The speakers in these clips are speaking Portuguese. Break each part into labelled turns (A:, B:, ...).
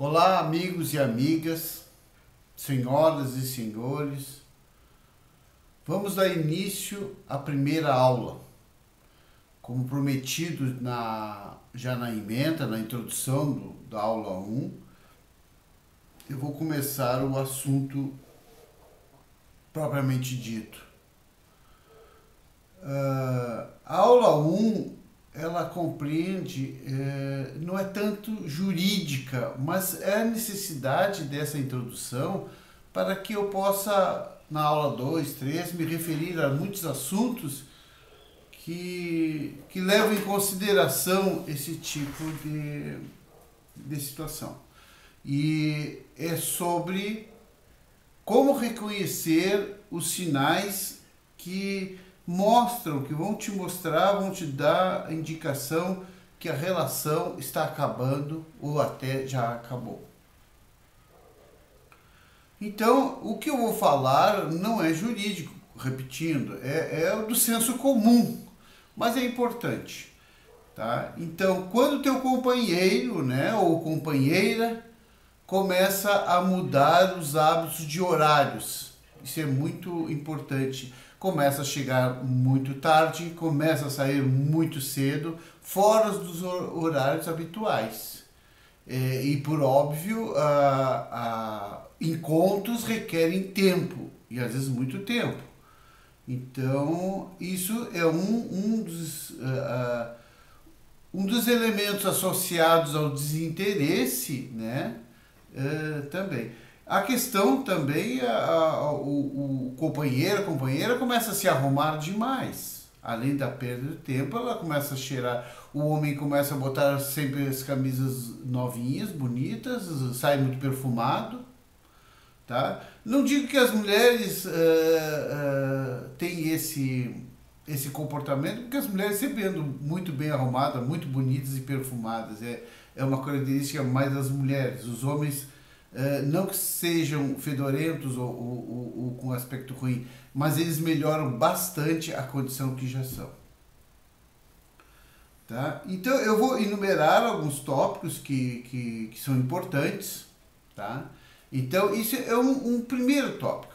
A: Olá, amigos e amigas, senhoras e senhores. Vamos dar início à primeira aula. Como prometido já na ementa, na introdução da aula 1, eu vou começar o assunto propriamente dito. A aula 1, ela compreende, não é tanto jurídica, mas é a necessidade dessa introdução para que eu possa, na aula 2, 3, me referir a muitos assuntos que levam em consideração esse tipo de situação. E é sobre como reconhecer os sinais que mostram, que vão te mostrar, vão te dar a indicação que a relação está acabando ou até já acabou. Então, o que eu vou falar não é jurídico, repetindo, é do senso comum, mas é importante, tá? Então, quando o teu companheiro, né, ou companheira começa a mudar os hábitos de horários, isso é muito importante. Começa a chegar muito tarde, começa a sair muito cedo, fora dos horários habituais. E por óbvio, encontros requerem tempo, e às vezes muito tempo. Então, isso é um dos elementos associados ao desinteresse, né? Também. A questão também, o companheiro, a companheira começa a se arrumar demais. Além da perda de tempo, ela começa a cheirar. O homem começa a botar sempre as camisas novinhas, bonitas, sai muito perfumado. Tá? Não digo que as mulheres têm esse comportamento, porque as mulheres sempre andam muito bem arrumadas, muito bonitas e perfumadas. É uma característica mais das mulheres. Os homens, não que sejam fedorentos ou com aspecto ruim, mas eles melhoram bastante a condição que já são. Tá? Então eu vou enumerar alguns tópicos que são importantes. Tá? Então isso é um primeiro tópico.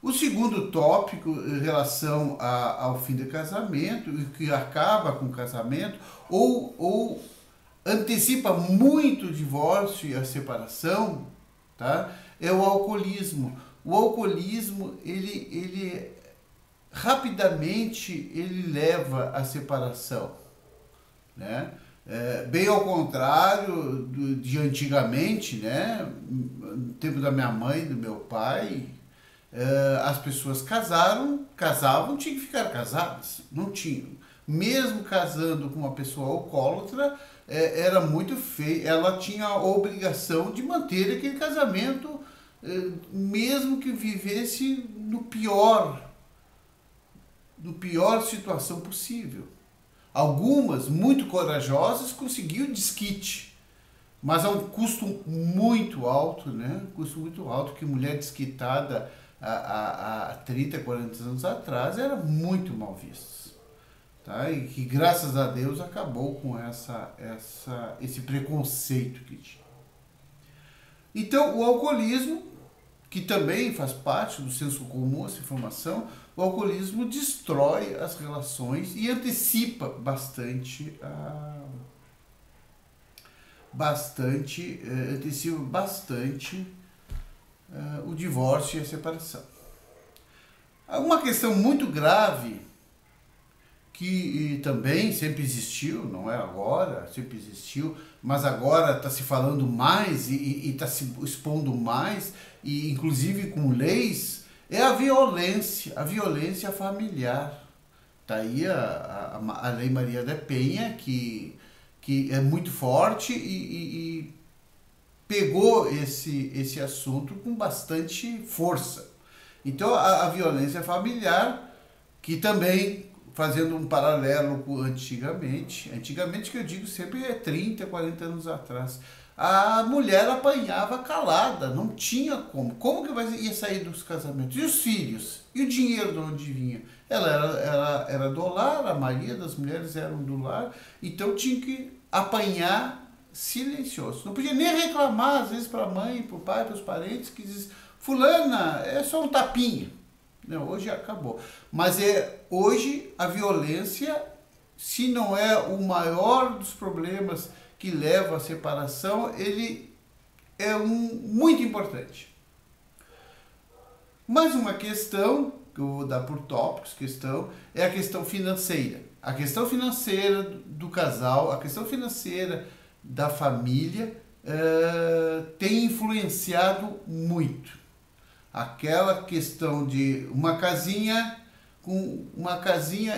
A: O segundo tópico, em relação ao fim do casamento, e que acaba com o casamento, ou antecipa muito o divórcio e a separação, tá? É o alcoolismo. O alcoolismo, ele rapidamente ele leva à separação, né? Bem ao contrário de antigamente, né? No tempo da minha mãe, do meu pai, as pessoas casavam, tinham que ficar casadas, não tinham. Mesmo casando com uma pessoa alcoólatra, era muito feio, ela tinha a obrigação de manter aquele casamento, mesmo que vivesse no pior situação possível. Algumas, muito corajosas, conseguiram desquite, mas a um custo muito alto, né? Custo muito alto, que mulher desquitada há 30, 40 anos atrás era muito mal vista. Tá? E que graças a Deus acabou com esse preconceito que tinha. Então o alcoolismo, que também faz parte do senso comum, essa informação, o alcoolismo destrói as relações e antecipa bastante o divórcio e a separação. Uma questão muito grave que também sempre existiu, não é agora, sempre existiu, mas agora está se falando mais e está se expondo mais, e inclusive com leis, é a violência familiar. Está aí a Lei Maria da Penha, que é muito forte e pegou esse assunto com bastante força. Então a violência familiar, que também, fazendo um paralelo com antigamente que eu digo sempre é 30, 40 anos atrás, a mulher apanhava calada, não tinha como que ia sair dos casamentos? E os filhos? E o dinheiro de onde vinha? Ela era do lar, a maioria das mulheres eram do lar, então tinha que apanhar silencioso. Não podia nem reclamar, às vezes, para a mãe, para o pai, para os parentes, que diz, fulana, é só um tapinha. Não, hoje acabou. Mas hoje a violência, se não é o maior dos problemas que leva à separação, ele é muito importante. Mais uma questão, que eu vou dar por tópicos, é a questão financeira. A questão financeira do casal, a questão financeira da família tem influenciado muito. Aquela questão de uma casinha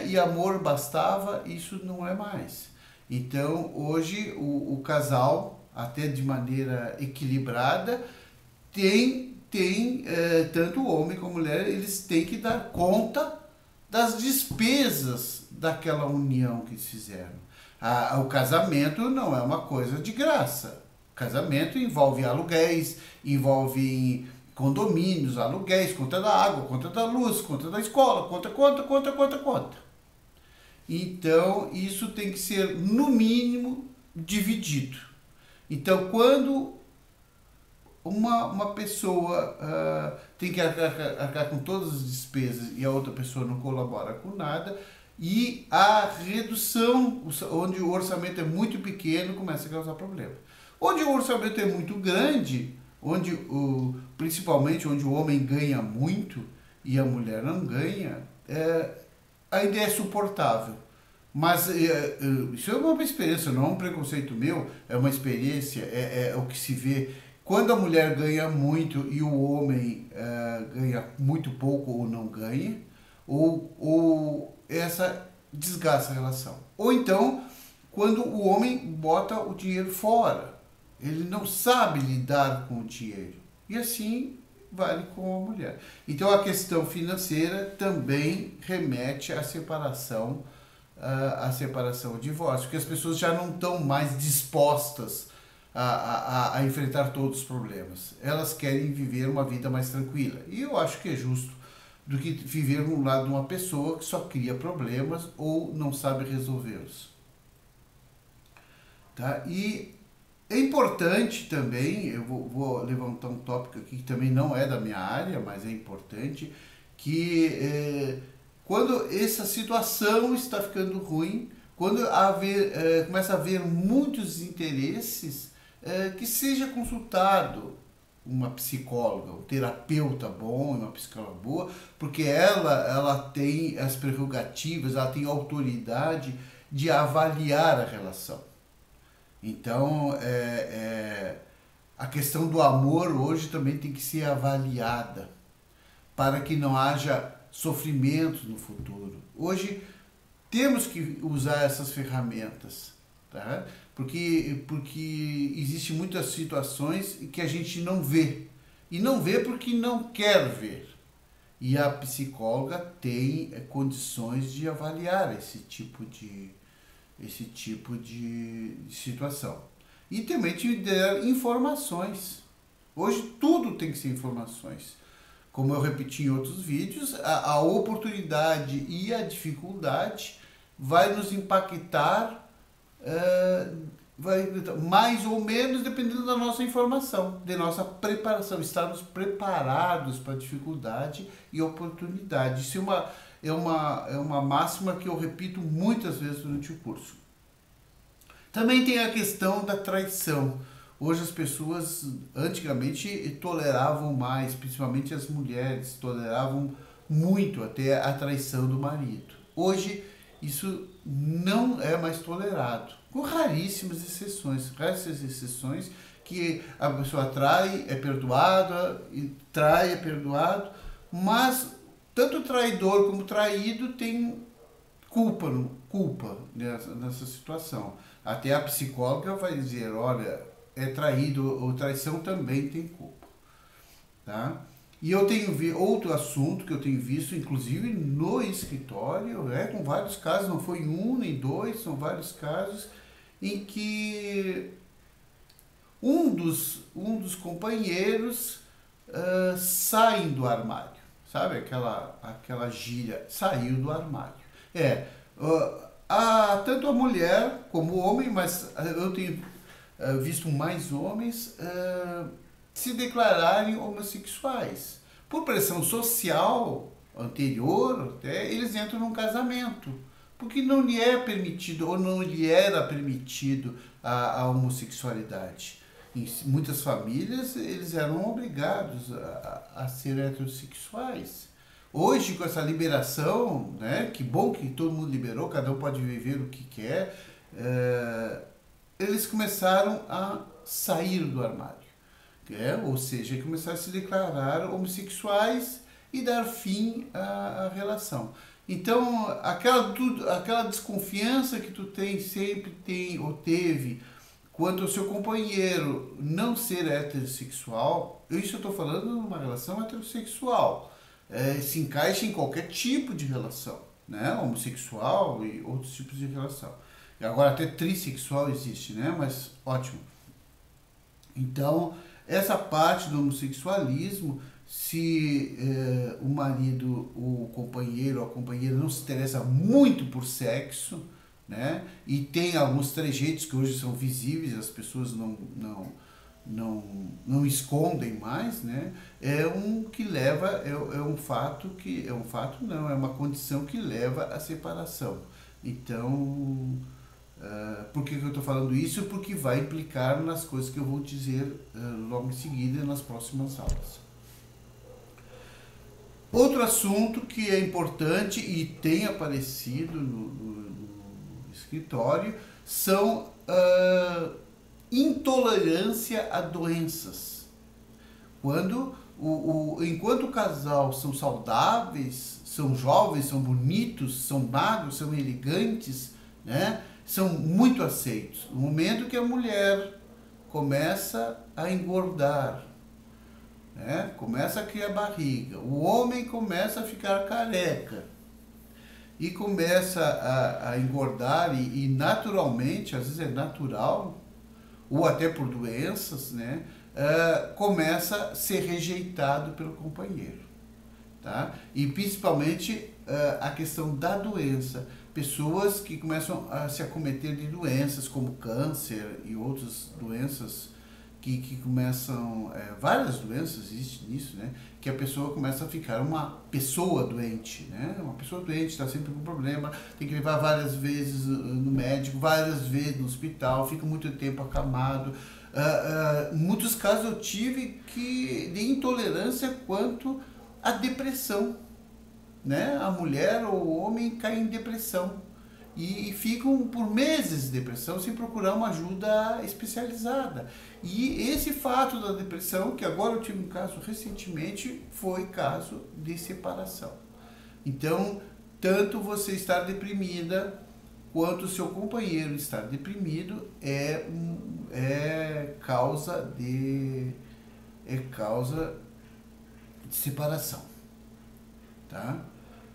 A: e amor bastava, isso não é mais. Então, hoje, o casal, até de maneira equilibrada, tanto o homem como a mulher, eles têm que dar conta das despesas daquela união que eles fizeram. O casamento não é uma coisa de graça. O casamento envolve aluguéis, envolve condomínios, aluguéis, conta da água, conta da luz, conta da escola, conta. Então, isso tem que ser, no mínimo, dividido. Então, quando uma pessoa tem que arcar com todas as despesas e a outra pessoa não colabora com nada, e a redução, onde o orçamento é muito pequeno, começa a causar problema. Onde o orçamento é muito grande, principalmente onde o homem ganha muito e a mulher não ganha, ainda é suportável. Mas isso é uma experiência, não é um preconceito meu, é uma experiência, é o que se vê. Quando a mulher ganha muito e o homem ganha muito pouco ou não ganha, ou essa desgasta a relação. Ou então, quando o homem bota o dinheiro fora, ele não sabe lidar com o dinheiro. E assim vale com a mulher. Então a questão financeira também remete à separação, o divórcio, porque as pessoas já não estão mais dispostas a enfrentar todos os problemas. Elas querem viver uma vida mais tranquila. E eu acho que é justo do que viver no lado de uma pessoa que só cria problemas ou não sabe resolvê-los. Tá? E é importante também, eu vou levantar um tópico aqui que também não é da minha área, mas é importante, que quando essa situação está ficando ruim, quando começa a haver muitos interesses, que seja consultado uma psicóloga, um terapeuta bom, uma psicóloga boa, porque ela tem as prerrogativas, ela tem a autoridade de avaliar a relação. Então, a questão do amor hoje também tem que ser avaliada, para que não haja sofrimentos no futuro. Hoje, temos que usar essas ferramentas, tá? Porque existem muitas situações que a gente não vê. E não vê porque não quer ver. E a psicóloga tem condições de avaliar esse tipo de situação. E também te dar informações. Hoje tudo tem que ser informações. Como eu repeti em outros vídeos, a oportunidade e a dificuldade vai nos impactar mais ou menos dependendo da nossa informação, de nossa preparação, estarmos preparados para dificuldade e oportunidade. Isso é uma máxima que eu repito muitas vezes durante o curso. Também tem a questão da traição. Hoje as pessoas, antigamente, toleravam mais, principalmente as mulheres, toleravam muito até a traição do marido. Hoje, isso não é mais tolerado, com raríssimas exceções que a pessoa trai, é perdoada, e trai, é perdoado, mas tanto o traidor como o traído tem culpa nessa situação. Até a psicóloga vai dizer, olha, é traído ou traição também tem culpa. Tá? E eu tenho outro assunto que eu tenho visto, inclusive no escritório, com vários casos, não foi um nem dois, são vários casos, em que um dos companheiros saem do armário. Sabe aquela gíria, saiu do armário. Tanto a mulher como o homem, mas eu tenho visto mais homens se declararem homossexuais. Por pressão social anterior, até, eles entram num casamento, porque não lhe é permitido, ou não lhe era permitido a homossexualidade. Em muitas famílias, eles eram obrigados a ser heterossexuais. Hoje, com essa liberação, né, que bom que todo mundo liberou, cada um pode viver o que quer, eles começaram a sair do armário. Ou seja, começaram a se declarar homossexuais e dar fim à relação. Então, aquela desconfiança que tu sempre tem ou teve quanto ao seu companheiro não ser heterossexual, isso eu estou falando numa relação heterossexual, se encaixa em qualquer tipo de relação, né? Homossexual e outros tipos de relação. E agora até trissexual existe, né? Mas ótimo. Então, essa parte do homossexualismo, se o marido, o companheiro ou a companheira não se interessa muito por sexo, né? E tem alguns trejeitos que hoje são visíveis, as pessoas não escondem mais, né? É uma condição que leva à separação. Então, por que eu estou falando isso? Porque vai implicar nas coisas que eu vou dizer logo em seguida nas próximas aulas. Outro assunto que é importante e tem aparecido no escritório são intolerância a doenças. Enquanto o casal são saudáveis, são jovens, são bonitos, são magros, são elegantes, né? São muito aceitos. No momento que a mulher começa a engordar, né? Começa a criar barriga, o homem começa a ficar careca e começa a engordar e naturalmente, às vezes é natural, ou até por doenças, né? Começa a ser rejeitado pelo companheiro. Tá? E principalmente a questão da doença. Pessoas que começam a se acometer de doenças como câncer e outras doenças que começam, várias doenças existem nisso, né? Que a pessoa começa a ficar uma pessoa doente, né? Uma pessoa doente está sempre com problema, tem que levar várias vezes no médico, várias vezes no hospital, fica muito tempo acamado. Muitos casos eu tive de intolerância quanto à depressão, né? A mulher ou o homem cai em depressão e ficam por meses de depressão sem procurar uma ajuda especializada. E esse fato da depressão, que agora eu tive um caso recentemente, foi caso de separação. Então, tanto você estar deprimida quanto o seu companheiro estar deprimido é causa de separação, tá?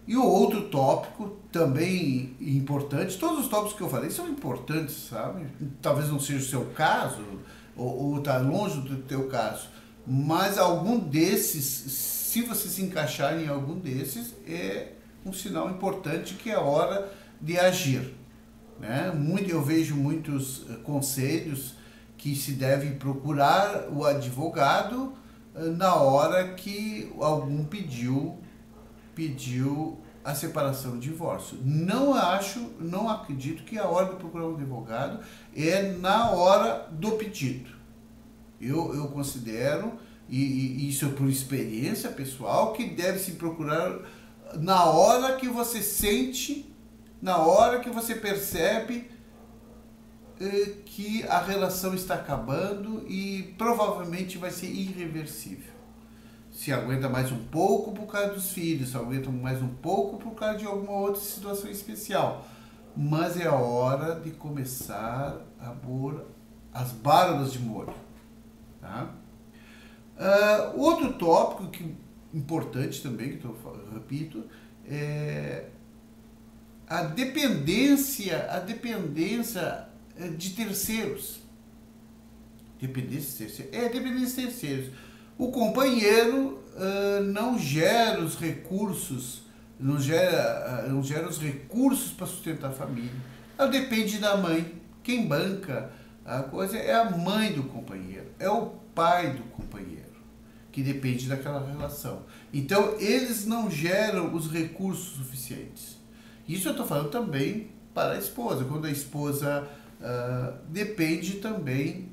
A: E o outro tópico também importante, todos os tópicos que eu falei são importantes, sabe? Talvez não seja o seu caso, ou está longe do teu caso, mas algum desses, se você se encaixar em algum desses, é um sinal importante que é a hora de agir, né? Eu vejo muitos conselhos que se deve procurar o advogado na hora que algum pediu a separação, o divórcio. Não acredito que a hora de procurar um advogado é na hora do pedido. Eu considero, e isso é por experiência pessoal, que deve se procurar na hora que você sente, na hora que você percebe que a relação está acabando e provavelmente vai ser irreversível. Se aguenta mais um pouco por causa dos filhos, se aguenta mais um pouco por causa de alguma outra situação especial. Mas é a hora de começar a pôr as barbas de molho. Tá? Outro tópico importante também, que eu repito, é a dependência de terceiros. Dependência de terceiros. O companheiro não gera os recursos, não gera os recursos para sustentar a família. Ela depende da mãe. Quem banca A coisa é a mãe do companheiro, é o pai do companheiro, que depende daquela relação. Então, eles não geram os recursos suficientes. Isso eu estou falando também para a esposa, quando a esposa depende também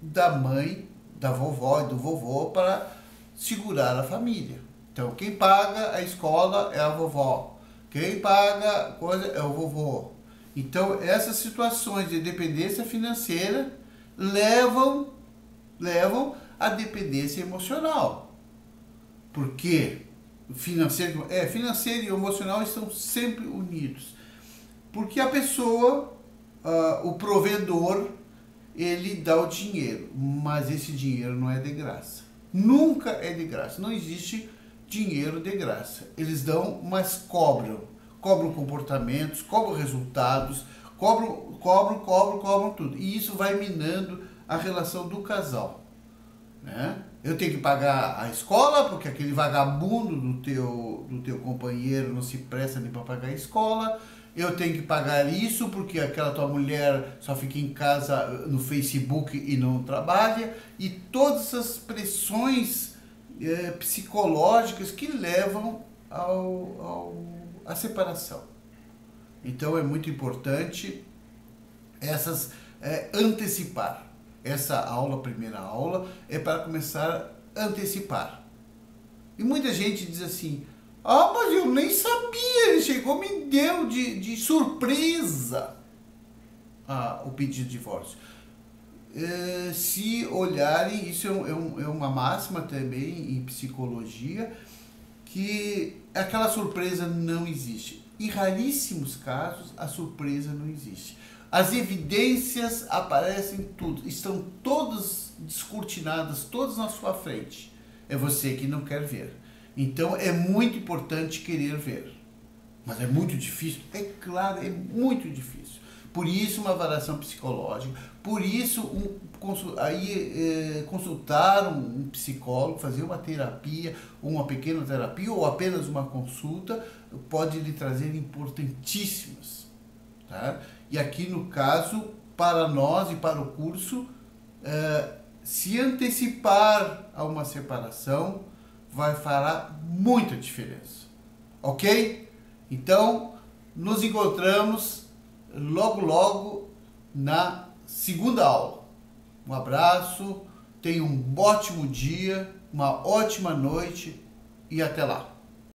A: da mãe, da vovó e do vovô para segurar a família. Então, quem paga a escola é a vovó, quem paga a coisa é o vovô. Então, essas situações de dependência financeira levam à dependência emocional. Porque financeiro e emocional estão sempre unidos. Porque a pessoa, o provedor, ele dá o dinheiro, mas esse dinheiro não é de graça. Nunca é de graça. Não existe dinheiro de graça. Eles dão, mas cobram. Cobram comportamentos, cobram resultados, cobram tudo. E isso vai minando a relação do casal, né? Eu tenho que pagar a escola, porque aquele vagabundo do teu companheiro não se presta nem para pagar a escola. Eu tenho que pagar isso, porque aquela tua mulher só fica em casa no Facebook e não trabalha. E todas essas pressões psicológicas que levam a separação. Então é muito importante antecipar. Essa aula, a primeira aula, é para começar a antecipar. E muita gente diz assim, mas eu nem sabia, ele chegou, me deu de surpresa o pedido de divórcio. Se olharem, isso é uma máxima também em psicologia, que aquela surpresa não existe. Em raríssimos casos, a surpresa não existe. As evidências aparecem tudo, estão todas descortinadas, todas na sua frente. É você que não quer ver. Então é muito importante querer ver. Mas é muito difícil? É claro, é muito difícil. Por isso uma avaliação psicológica, por isso consultar um psicólogo, fazer uma terapia, uma pequena terapia ou apenas uma consulta, pode lhe trazer importantíssimas. Tá? E aqui no caso, para nós e para o curso, se antecipar a uma separação vai fará muita diferença. Ok? Então, nos encontramos logo na segunda aula. Um abraço, tenha um ótimo dia, uma ótima noite e até lá.